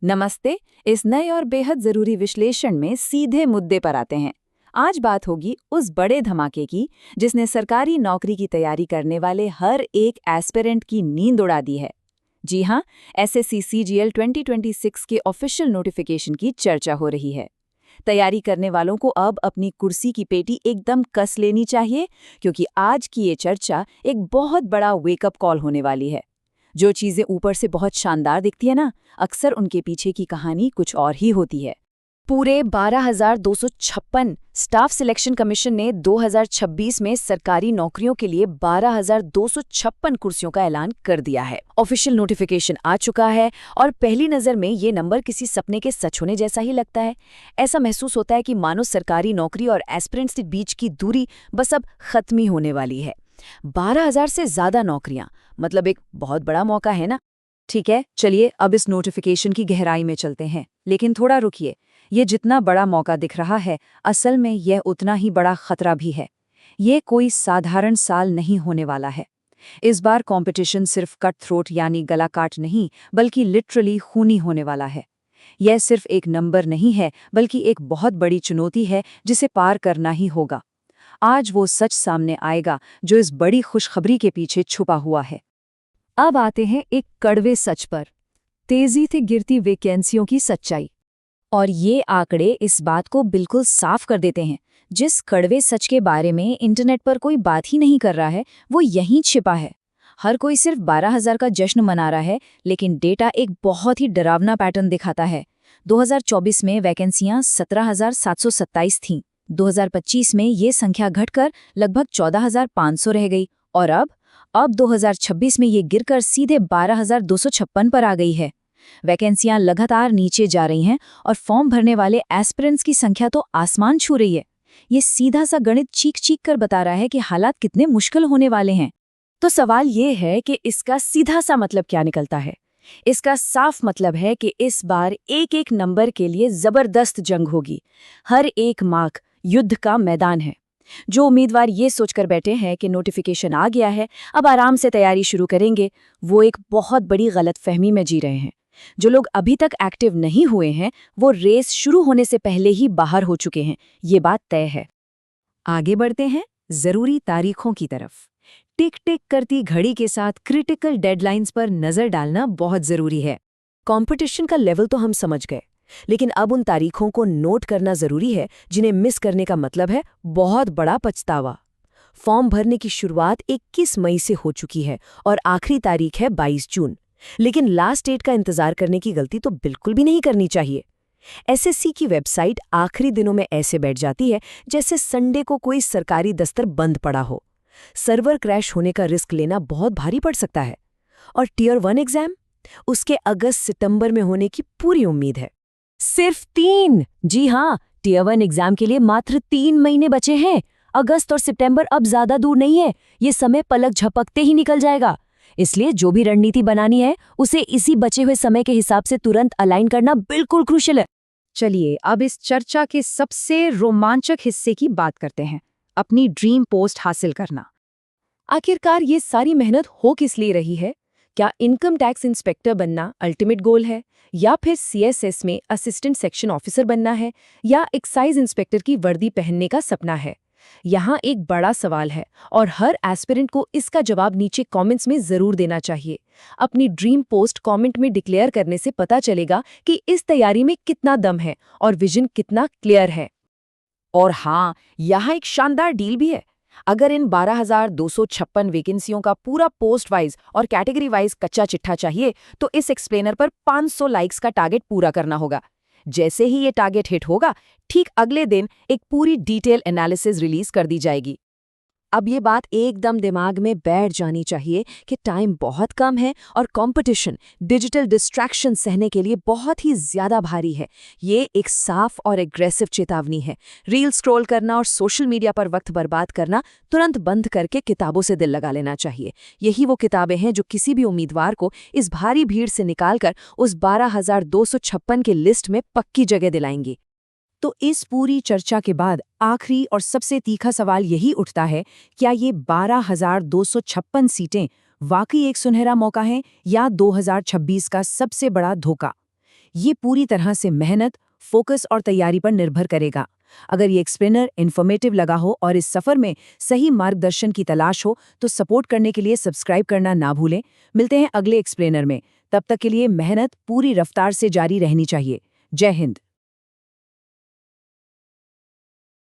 नमस्ते। इस नए और बेहद जरूरी विश्लेषण में सीधे मुद्दे पर आते हैं। आज बात होगी उस बड़े धमाके की जिसने सरकारी नौकरी की तैयारी करने वाले हर एक एस्पिरेंट की नींद उड़ा दी है। जी हां, एसएससी सीजीएल 2026 के ऑफिशियल नोटिफिकेशन की चर्चा हो रही है। तैयारी करने वालों को अब अपनी कुर्सी की पेटी एकदम कस लेनी चाहिए, क्योंकि आज की ये चर्चा एक बहुत बड़ा वेकअप कॉल होने वाली है। जो चीजें ऊपर से बहुत शानदार दिखती है ना, अक्सर उनके पीछे की कहानी कुछ और ही होती है। पूरे 12,256 स्टाफ सिलेक्शन कमीशन ने 2026 में सरकारी नौकरियों के लिए 12,256 कुर्सियों का ऐलान कर दिया है। ऑफिशियल नोटिफिकेशन आ चुका है और पहली नज़र में ये नंबर किसी सपने के सच होने जैसा ही लगता है। ऐसा महसूस होता है कि मानो सरकारी नौकरी और एस्पिरेंट्स के बीच की दूरी बस अब खत्म ही होने वाली है। 12,000 से ज्यादा नौकरियां, मतलब एक बहुत बड़ा मौका है ना। ठीक है, चलिए अब इस नोटिफिकेशन की गहराई में चलते हैं, लेकिन थोड़ा रुकिए। ये जितना बड़ा मौका दिख रहा है, असल में यह उतना ही बड़ा खतरा भी है। ये कोई साधारण साल नहीं होने वाला है। इस बार कंपटीशन सिर्फ कट थ्रोट यानी गला काट नहीं, बल्कि लिटरली खूनी होने वाला है। यह सिर्फ एक नंबर नहीं है, बल्कि एक बहुत बड़ी चुनौती है जिसे पार करना ही होगा। आज वो सच सामने आएगा जो इस बड़ी खुशखबरी के पीछे छुपा हुआ है। अब आते हैं एक कड़वे सच पर, तेजी से गिरती वैकेंसियों की सच्चाई। और ये आंकड़े इस बात को बिल्कुल साफ कर देते हैं। जिस कड़वे सच के बारे में इंटरनेट पर कोई बात ही नहीं कर रहा है, वो यहीं छिपा है। हर कोई सिर्फ 12,000 का जश्न मना रहा है, लेकिन डेटा एक बहुत ही डरावना पैटर्न दिखाता है। 2024 में वैकेंसियां 17,727 थीं। 2025 में ये संख्या घटकर लगभग 14,500 रह गई और अब 2026 में ये गिरकर सीधे 12,256 पर आ गई है। वैकेंसियां लगातार नीचे जा रही हैं और फॉर्म भरने वाले एस्पिरेंट्स की संख्या तो आसमान छू रही है। ये सीधा सा गणित चीख चीख कर बता रहा है कि हालात कितने मुश्किल होने वाले हैं। तो सवाल ये है कि इसका सीधा सा मतलब क्या निकलता है। इसका साफ मतलब है कि इस बार एक एक नंबर के लिए जबरदस्त जंग होगी। हर एक मार्क युद्ध का मैदान है। जो उम्मीदवार ये सोचकर बैठे हैं कि नोटिफिकेशन आ गया है, अब आराम से तैयारी शुरू करेंगे, वो एक बहुत बड़ी गलतफहमी में जी रहे हैं। जो लोग अभी तक एक्टिव नहीं हुए हैं, वो रेस शुरू होने से पहले ही बाहर हो चुके हैं। ये बात तय है। आगे बढ़ते हैं जरूरी तारीखों की तरफ। टिक टिक करती घड़ी के साथ क्रिटिकल डेडलाइंस पर नजर डालना बहुत जरूरी है। कंपटीशन का लेवल तो हम समझ गए, लेकिन अब उन तारीखों को नोट करना जरूरी है जिन्हें मिस करने का मतलब है बहुत बड़ा पछतावा। फॉर्म भरने की शुरुआत 21 मई से हो चुकी है और आखिरी तारीख है 22 जून। लेकिन लास्ट डेट का इंतजार करने की गलती तो बिल्कुल भी नहीं करनी चाहिए। एसएससी की वेबसाइट आखिरी दिनों में ऐसे बैठ जाती है जैसे संडे को कोई सरकारी दफ्तर बंद पड़ा हो। सर्वर क्रैश होने का रिस्क लेना बहुत भारी पड़ सकता है। और टियर 1 एग्जाम, उसके अगस्त सितंबर में होने की पूरी उम्मीद है। सिर्फ 3, जी हाँ, टियर 1 एग्जाम के लिए मात्र 3 महीने बचे हैं। अगस्त और सितंबर अब ज्यादा दूर नहीं है। ये समय पलक झपकते ही निकल जाएगा। इसलिए जो भी रणनीति बनानी है, उसे इसी बचे हुए समय के हिसाब से तुरंत अलाइन करना बिल्कुल क्रूशियल है। चलिए अब इस चर्चा के सबसे रोमांचक हिस्से की बात करते हैं, अपनी ड्रीम पोस्ट हासिल करना। आखिरकार ये सारी मेहनत हो किस लिए रही है? क्या इनकम टैक्स इंस्पेक्टर बनना अल्टीमेट गोल है, या फिर सीएसएस में असिस्टेंट सेक्शन ऑफिसर बनना है, या एक्साइज इंस्पेक्टर की वर्दी पहनने का सपना है? यहाँ एक बड़ा सवाल है और हर एस्पिरेंट को इसका जवाब नीचे कमेंट्स में जरूर देना चाहिए। अपनी ड्रीम पोस्ट कमेंट में डिक्लेयर करने से पता चलेगा कि इस तैयारी में कितना दम है और विजन कितना क्लियर है। और हाँ, यहाँ एक शानदार डील भी है। अगर इन 12,256 वैकेंसियों का पूरा पोस्ट वाइज और कैटेगरी वाइज कच्चा चिट्ठा चाहिए, तो इस एक्सप्लेनर पर 500 लाइक्स का टारगेट पूरा करना होगा। जैसे ही ये टारगेट हिट होगा, ठीक अगले दिन एक पूरी डिटेल एनालिसिस रिलीज कर दी जाएगी। अब ये बात एकदम दिमाग में बैठ जानी चाहिए कि टाइम बहुत कम है और कंपटीशन, डिजिटल डिस्ट्रैक्शन सहने के लिए बहुत ही ज्यादा भारी है। ये एक साफ और एग्रेसिव चेतावनी है। रील स्क्रॉल करना और सोशल मीडिया पर वक्त बर्बाद करना तुरंत बंद करके किताबों से दिल लगा लेना चाहिए। यही वो किताबें हैं जो किसी भी उम्मीदवार को इस भारी भीड़ से निकालकर उस 12,256 के लिस्ट में पक्की जगह दिलाएंगी। तो इस पूरी चर्चा के बाद आखिरी और सबसे तीखा सवाल यही उठता है, क्या ये 12,256 सीटें वाकई एक सुनहरा मौका है या 2026 का सबसे बड़ा धोखा? ये पूरी तरह से मेहनत, फोकस और तैयारी पर निर्भर करेगा। अगर ये एक्सप्लेनर इन्फॉर्मेटिव लगा हो और इस सफर में सही मार्गदर्शन की तलाश हो तो सपोर्ट करने के लिए सब्सक्राइब करना ना भूलें। मिलते हैं अगले एक्सप्लेनर में। तब तक के लिए मेहनत पूरी रफ्तार से जारी रहनी चाहिए। जय हिंद।